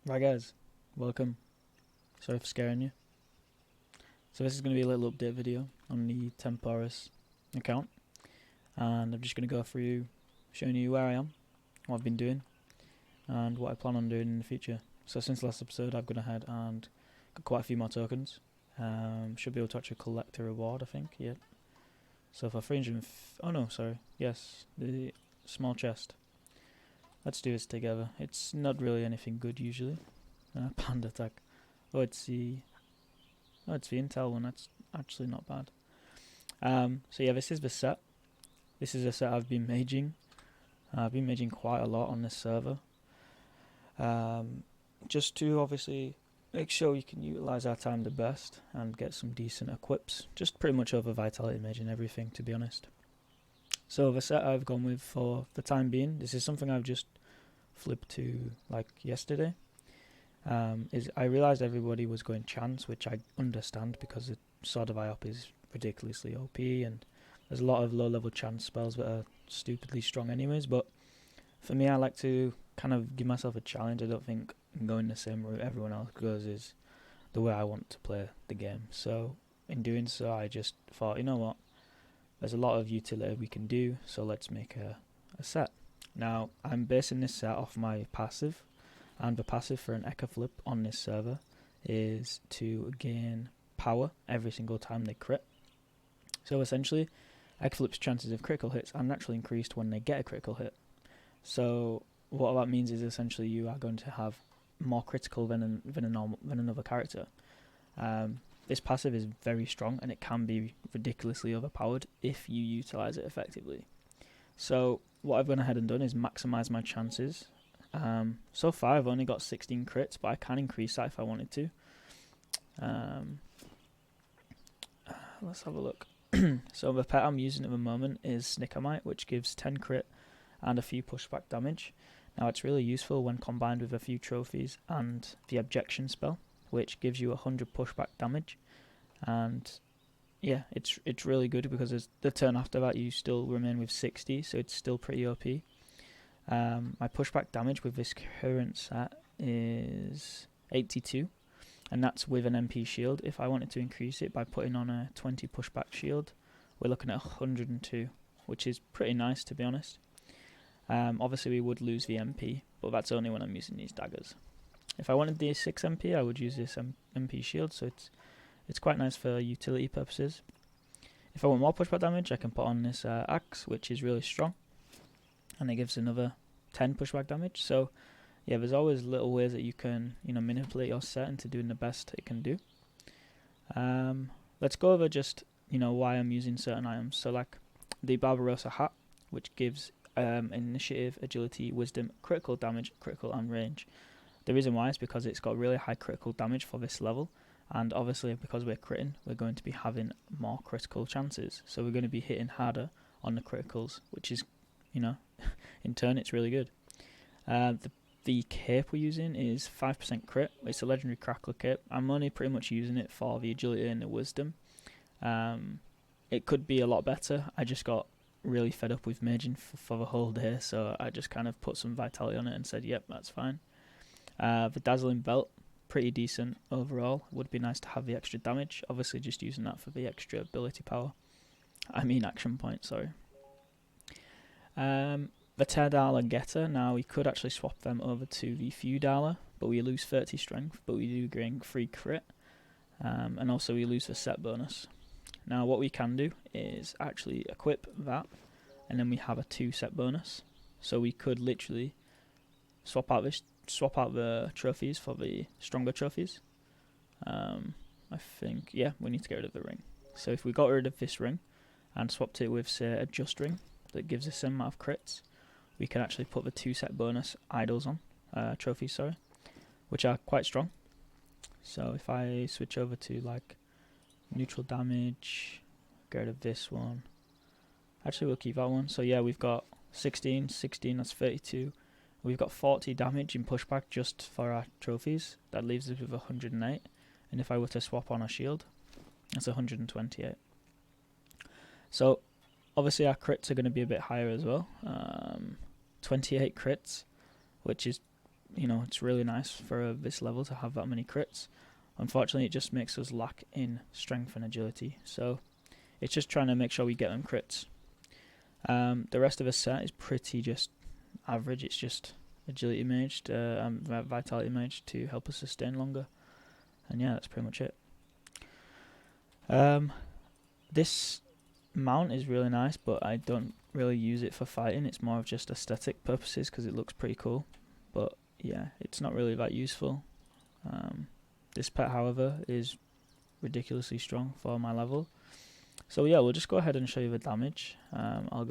Right guys, welcome. Sorry for scaring you. So this is going to be a little update video on the Temporis account, and I'm just going to go through showing you where I am, what I've been doing, and what I plan on doing in the future. So since last episode I've gone ahead and got quite a few more tokens. Should be able to actually collect a reward, I think, yep. So for 300 oh no, sorry, yes, the small chest. Let's do this together. It's not really anything good usually. Panda attack. Oh, it's the Intel one. That's actually not bad. So yeah, this is the set. This is a set I've been maging. I've been maging quite a lot on this server. Just to obviously make sure you can utilize our time the best and get some decent equips. Just pretty much over vitality maging everything, to be honest. So the set I've gone with for the time being, this is something I've just flipped to like yesterday. Is I realised everybody was going chance, which I understand because the Sword of IOP is ridiculously OP and there's a lot of low level chance spells that are stupidly strong anyways, but for me I like to kind of give myself a challenge. I don't think going the same route everyone else goes is the way I want to play the game. So in doing so I just thought, you know what, there's a lot of utility we can do, so let's make a set. Now I'm basing this set off my passive, and the passive for an Echo Flip on this server is to gain power every single time they crit. So essentially, Echo Flip's chances of critical hits are naturally increased when they get a critical hit. So what that means is essentially you are going to have more critical than another character. This passive is very strong and it can be ridiculously overpowered if you utilize it effectively. So what I've gone ahead and done is maximize my chances. So far I've only got 16 crits, but I can increase that if I wanted to. Let's have a look. So the pet I'm using at the moment is Snickermite, which gives 10 crit and a few pushback damage. Now it's really useful when combined with a few trophies and the objection spell, which gives you 100 pushback damage. And yeah, it's really good because the turn after that you still remain with 60, so it's still pretty OP. My pushback damage with this current set is 82, and that's with an MP shield. If I wanted to increase it by putting on a 20 pushback shield, we're looking at 102, which is pretty nice, to be honest. Obviously we would lose the MP, but that's only when I'm using these daggers. If I wanted the 6 MP, I would use this MP shield, so it's quite nice for utility purposes. If I want more pushback damage, I can put on this axe, which is really strong, and it gives another 10 pushback damage. So yeah, there's always little ways that you can manipulate your set into doing the best it can do. Let's go over just why I'm using certain items. So like the Barbarossa hat, which gives initiative, agility, wisdom, critical damage, critical and range. The reason why is because it's got really high critical damage for this level, and obviously because we're critting, we're going to be having more critical chances, so we're going to be hitting harder on the criticals, which is in turn it's really good. The cape we're using is 5% crit. It's a legendary crackler cape. I'm only pretty much using it for the agility and the wisdom. It could be a lot better. I just got really fed up with maging for the whole day, so I just kind of put some vitality on it and said yep, that's fine. The dazzling belt, pretty decent overall. Would be nice to have the extra damage, obviously just using that for the extra ability power, action point, sorry. The $10 getter, now we could actually swap them over to the $few, but we lose 30 strength, but we do gain 3 crit, and also we lose the set bonus. Now what we can do is actually equip that, and then we have a 2 set bonus, so we could literally swap out the trophies for the stronger trophies. I think, yeah, we need to get rid of the ring. So if we got rid of this ring and swapped it with, say, a just ring that gives us the same amount of crits, we can actually put the 2 set bonus idols on, trophies, sorry, which are quite strong. So if I switch over to like neutral damage, get rid of this one, actually we'll keep that one. So yeah, we've got 16, that's 32. We've got 40 damage in pushback just for our trophies. That leaves us with 108. And if I were to swap on a shield, that's 128. So obviously our crits are going to be a bit higher as well. 28 crits, which is you know, it's really nice for this level to have that many crits. Unfortunately, it just makes us lack in strength and agility, so it's just trying to make sure we get them crits. The rest of the set is pretty just average. It's just agility maged and vitality maged to help us sustain longer, and yeah, that's pretty much it. This mount is really nice, but I don't really use it for fighting. It's more of just aesthetic purposes because it looks pretty cool, but yeah, it's not really that useful. This pet, however, is ridiculously strong for my level. So yeah, we'll just go ahead and show you the damage. I'll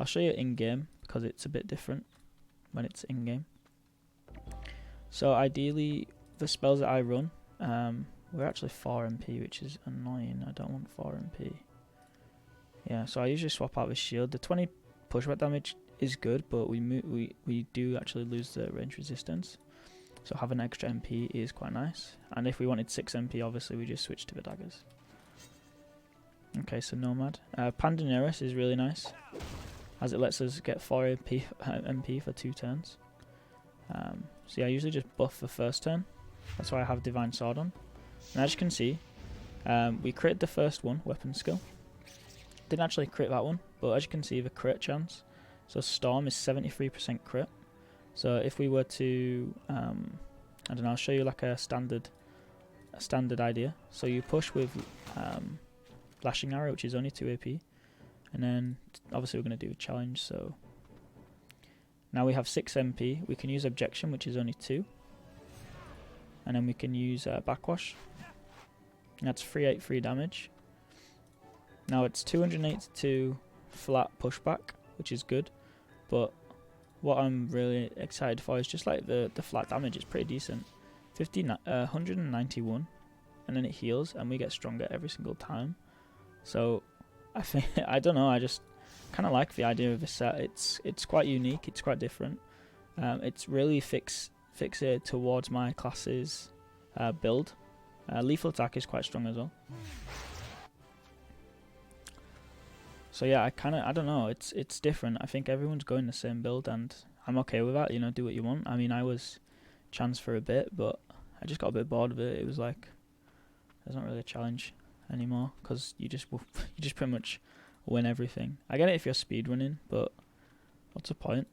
show you in game because it's a bit different when it's in game. So ideally, the spells that I run, we're actually 4 MP, which is annoying. I don't want 4 MP. Yeah, so I usually swap out the shield. The 20 pushback damage is good, but we do actually lose the range resistance. So having extra MP is quite nice. And if we wanted 6 MP, obviously we just switch to the daggers. Okay, so Nomad. Pandaneris is really nice, as it lets us get 4 MP for 2 turns. So yeah, I usually just buff the first turn. That's why I have Divine Sword on. And as you can see, we crit the first one, weapon skill. Didn't actually crit that one, but as you can see, the crit chance. So Storm is 73% crit. So if we were to, I don't know, I'll show you like a standard idea. So you push with Lashing Arrow, which is only 2 AP, and then obviously we're going to do a challenge. So now we have 6 MP. We can use Objection, which is only 2, and then we can use Backwash. That's 383 damage. Now it's 282 flat pushback, which is good, but what I'm really excited for is just like the flat damage is pretty decent. 191, and then it heals, and we get stronger every single time. So I think I don't know. I just kind of like the idea of this set. It's quite unique. It's quite different. It's really fixated towards my class's build. Lethal attack is quite strong as well. So yeah, I don't know. It's different. I think everyone's going the same build, and I'm okay with that. You know, do what you want. I mean, I was Chance for a bit, but I just got a bit bored of it. It was like there's not really a challenge anymore because you just pretty much win everything. I get it if you're speedrunning, but what's the point?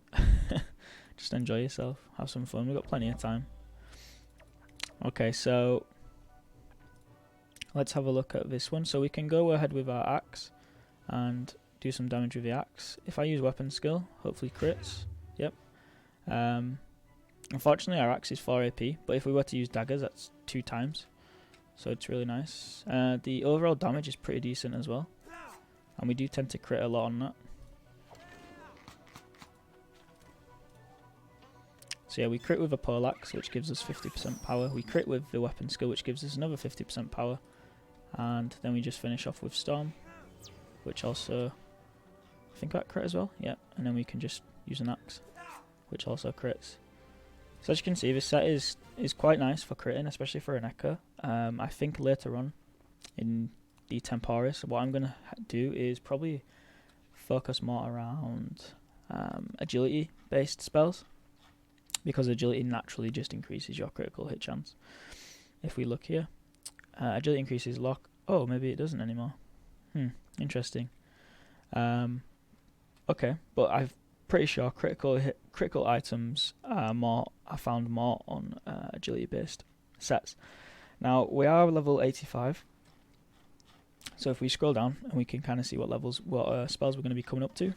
Just enjoy yourself, have some fun. We've got plenty of time. Okay, so let's have a look at this one. So we can go ahead with our axe and do some damage with the axe. If I use weapon skill, hopefully crits. Yep. Unfortunately, our axe is 4 AP, but if we were to use daggers, that's 2 times. So it's really nice. The overall damage is pretty decent as well, and we do tend to crit a lot on that. So yeah, we crit with a poleaxe, which gives us 50% power. We crit with the weapon skill, which gives us another 50% power. And then we just finish off with Storm, which also, I think that crit as well. Yeah, and then we can just use an axe, which also crits. So as you can see, this set is quite nice for critting, especially for an Echo. I think later on in the Temporis, what I'm going to do is probably focus more around agility-based spells, because agility naturally just increases your critical hit chance. If we look here, agility increases lock. Oh, maybe it doesn't anymore. Interesting. Okay, but I'm pretty sure critical items are found more on agility-based sets. Now we are level 85, so if we scroll down, and we can kind of see what spells we're going to be coming up to.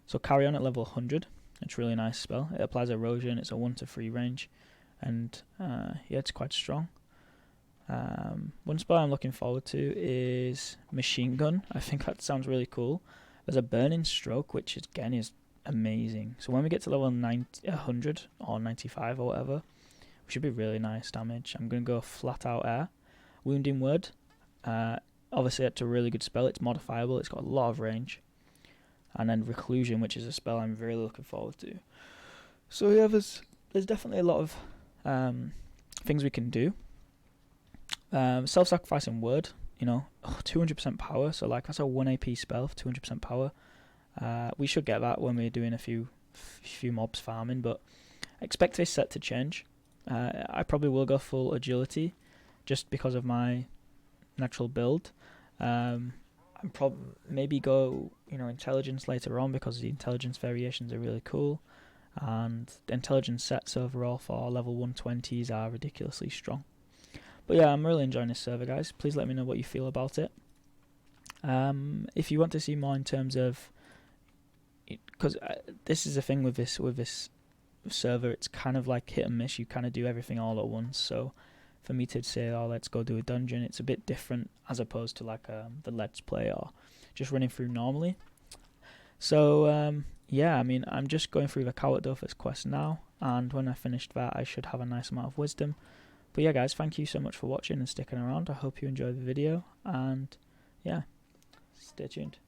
So Carry On at level 100. It's a really nice spell. It applies erosion. It's a 1 to 3 range, and yeah, it's quite strong. One spell I'm looking forward to is Machine Gun. I think that sounds really cool. There's a Burning Stroke, which again is amazing. So when we get to level 100 or 95 or whatever, we should be really nice damage. I'm going to go Flat Out Air. Wounding Word. Obviously, it's a really good spell. It's modifiable. It's got a lot of range. And then Reclusion, which is a spell I'm really looking forward to. So yeah, there's definitely a lot of things we can do. Self-sacrificing Word, 200% power. So like that's a 1 AP spell for 200% power. We should get that when we're doing a few mobs farming, but expect this set to change. I probably will go full agility just because of my natural build. I'm maybe go intelligence later on because the intelligence variations are really cool, and the intelligence sets overall for level 120s are ridiculously strong. But yeah, I'm really enjoying this server, guys. Please let me know what you feel about it. If you want to see more in terms of, because this is the thing with this server, it's kind of like hit and miss. You kind of do everything all at once. So for me to say, oh, let's go do a dungeon, it's a bit different as opposed to like the let's play or just running through normally. So yeah, I mean, I'm just going through the Coward Dofus quest now, and when I finished that, I should have a nice amount of wisdom. But yeah, guys, thank you so much for watching and sticking around. I hope you enjoyed the video, and yeah, stay tuned.